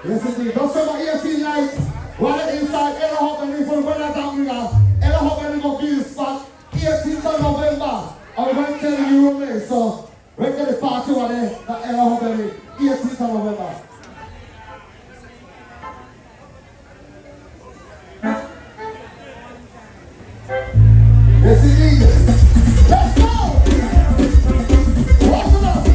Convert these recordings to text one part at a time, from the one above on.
Yes, indeed. Don't say about 18 nights. While inside, Ella Hopper, for when I talk about Ella Hopper, going to be the spot. 18th of November. I'm going to tell you, Romeo. So, we're going to party over there. That Ella Hopper, 18th of November. Yes, indeed. Let's go! What's it up?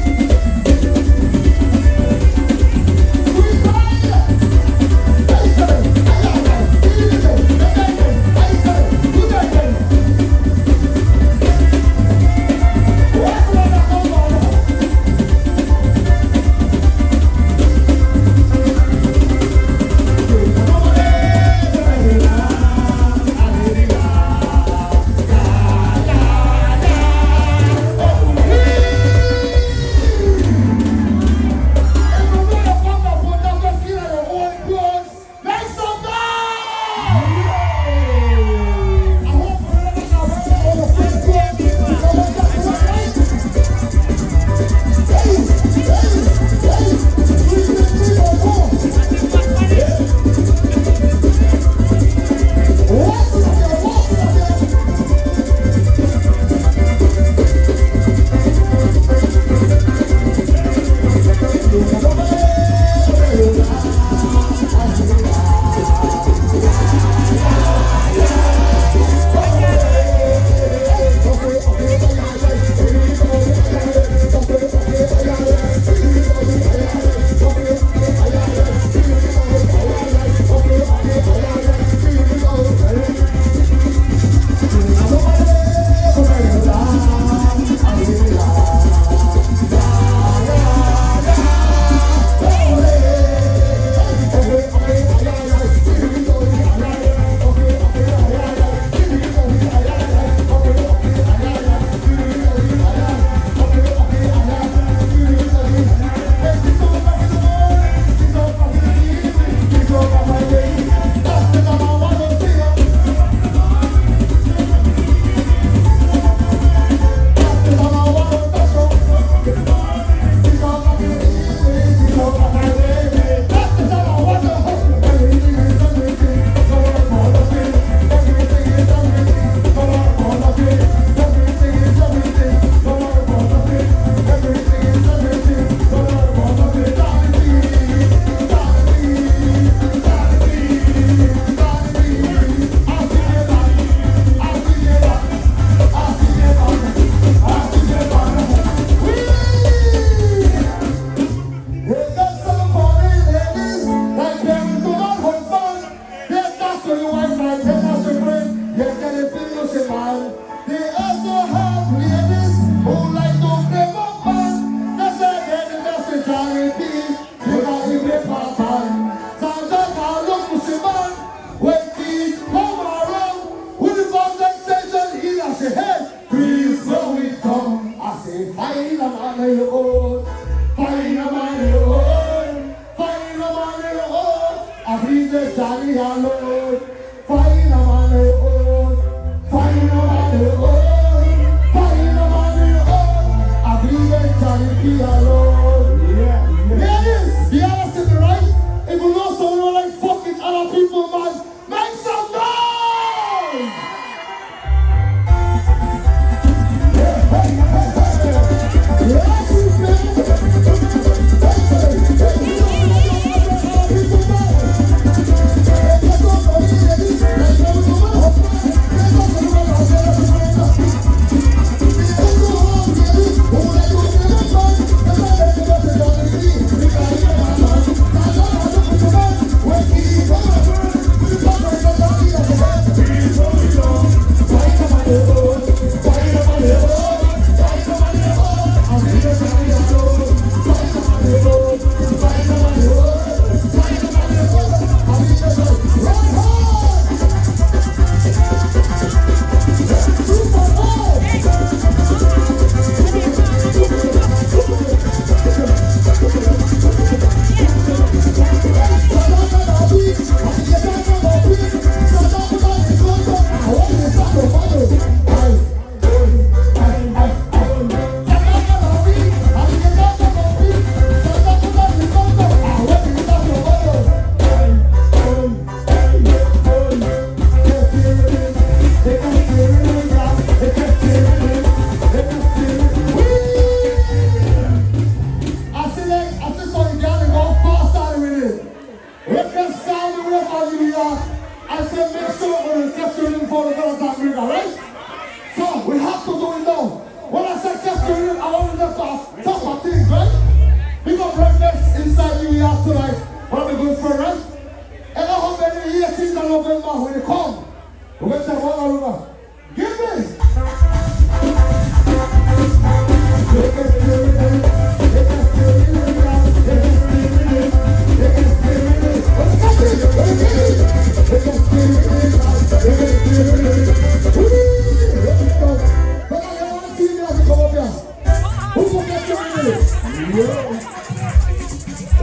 will get your rhythm?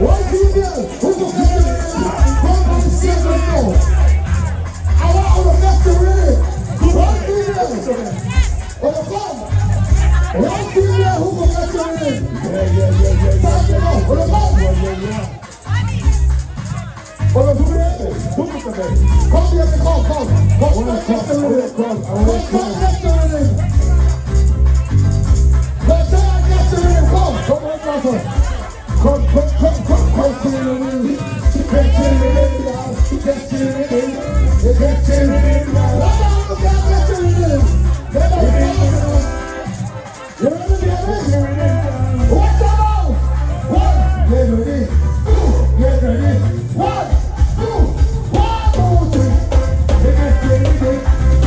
One female, who will get your rhythm? Come on the stage right now. I want all the best to rhythm. One female. Come. One female, who will get your rhythm? Stand up. Come. Come here, come. Come, get the rhythm. Come, get the rhythm. Let's say I get the rhythm. Come on, brother. Come to the rhythm. Get to the rhythm, y'all. Get to the rhythm. Get to the rhythm, y'all. Get to the rhythm. Get to the rhythm. You ready, baby? What's up? One, get ready. Two, get ready. One, two, 3. Get to the rhythm.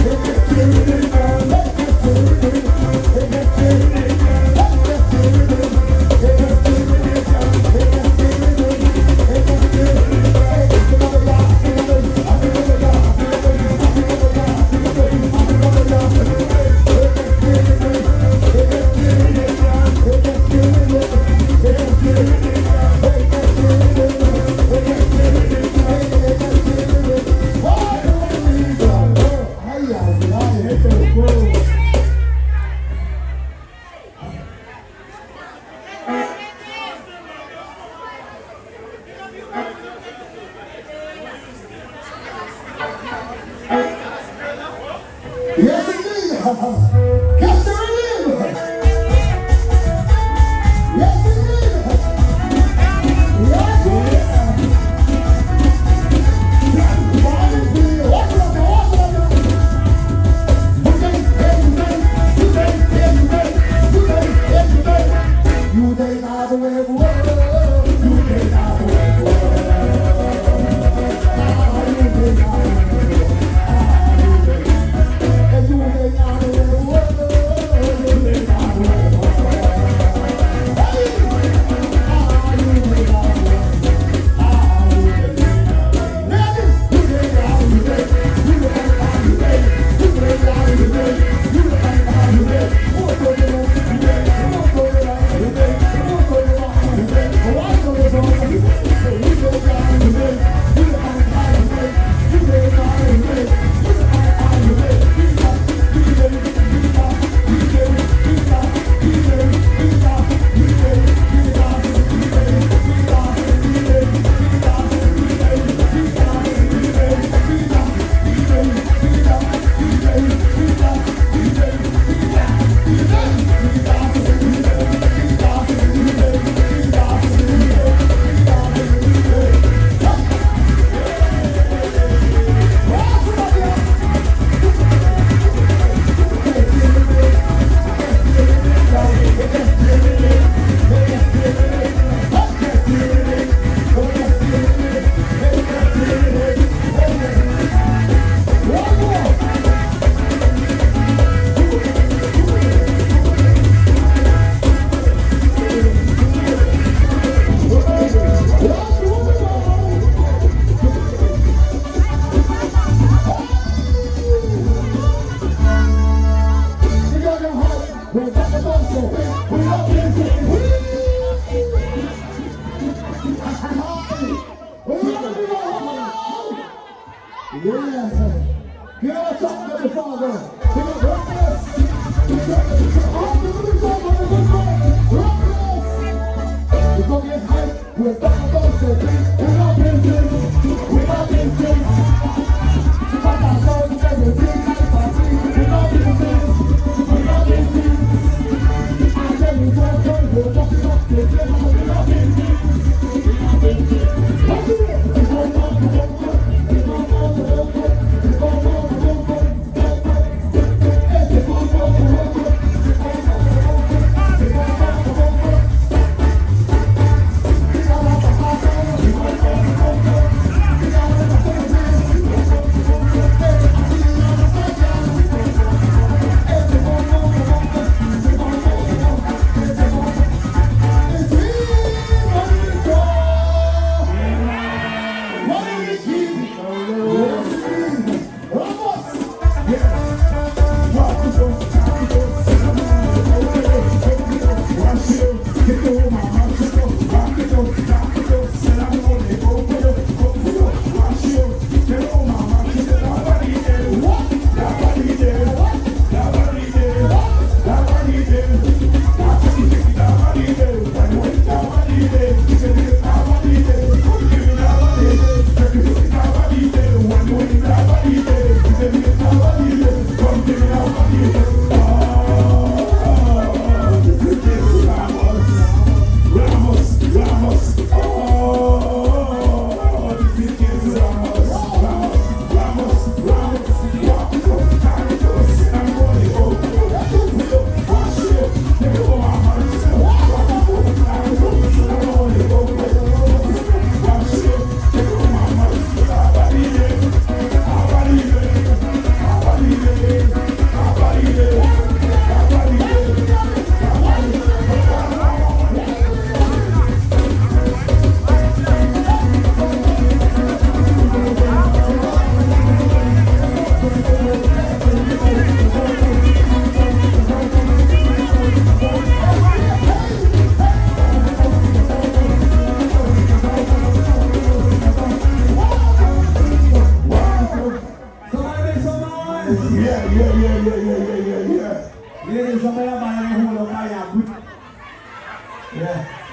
Get to the rhythm, y'all. Get to the rhythm. Get to the rhythm. Yes, indeed. Catch the rhythm. Yes, indeed. Yes,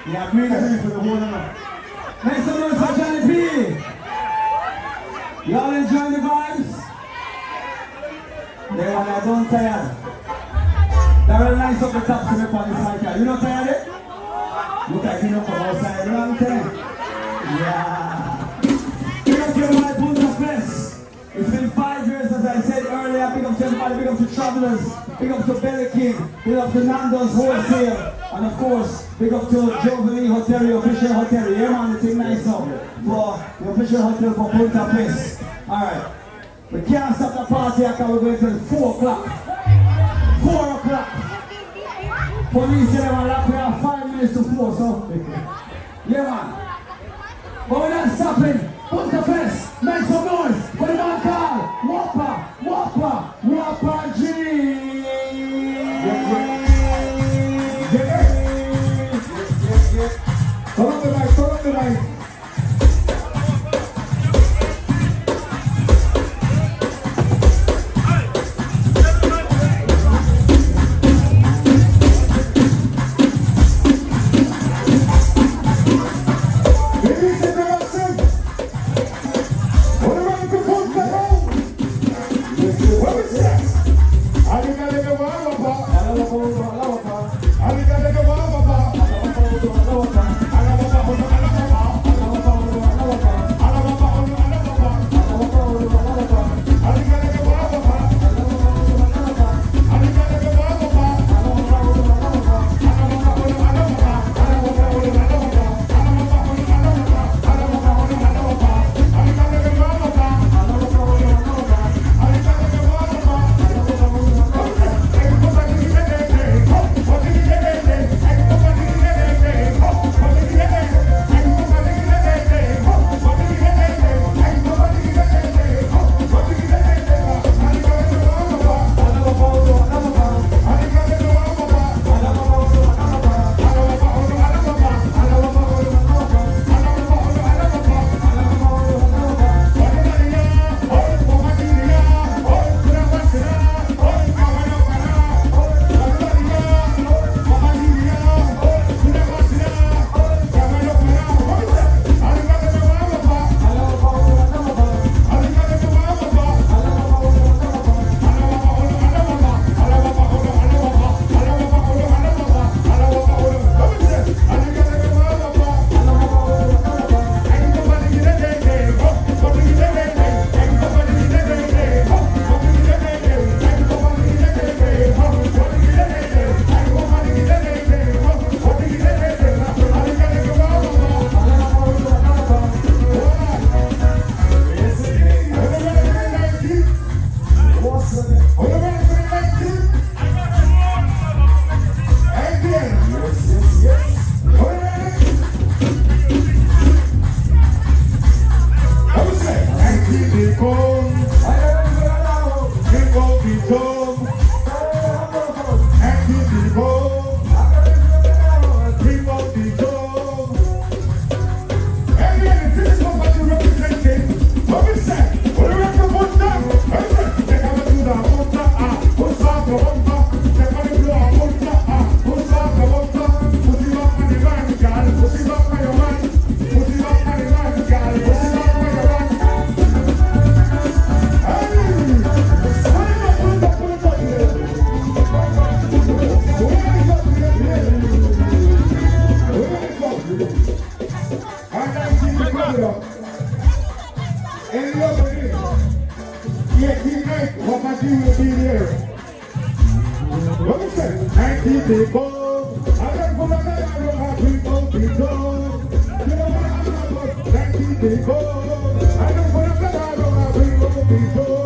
Yeah, green for the whole night. Make some noise for Johnny P. Y'all enjoying the vibes? They want I don't tired. That will nice up the top to me on this mic here. You not tired yet? Look like you don't come outside. You know what I'm telling? Yeah. Big up to your my Punta Fest. It's been 5 years, as I said earlier. Big up to everybody, big up to Travelers, big up to Belly King, big up to Nando's Wholesale, and of course, big up to Jovely Hotel, the official hotel. Yeah man, it's nice now for the official hotel for Punta Fest. Alright. We can't stop the party after we're going till 4 o'clock. 4 o'clock. Police say they want to lock me out 5 minutes to 4, so yeah man. But we're not stopping. Punta Fest, make some noise for the man called Wabagari G. Turn up the mic, turn up the mic. I people. I don't put a man around my people. You know what I'm about? 90 people. I don't put a man around my people.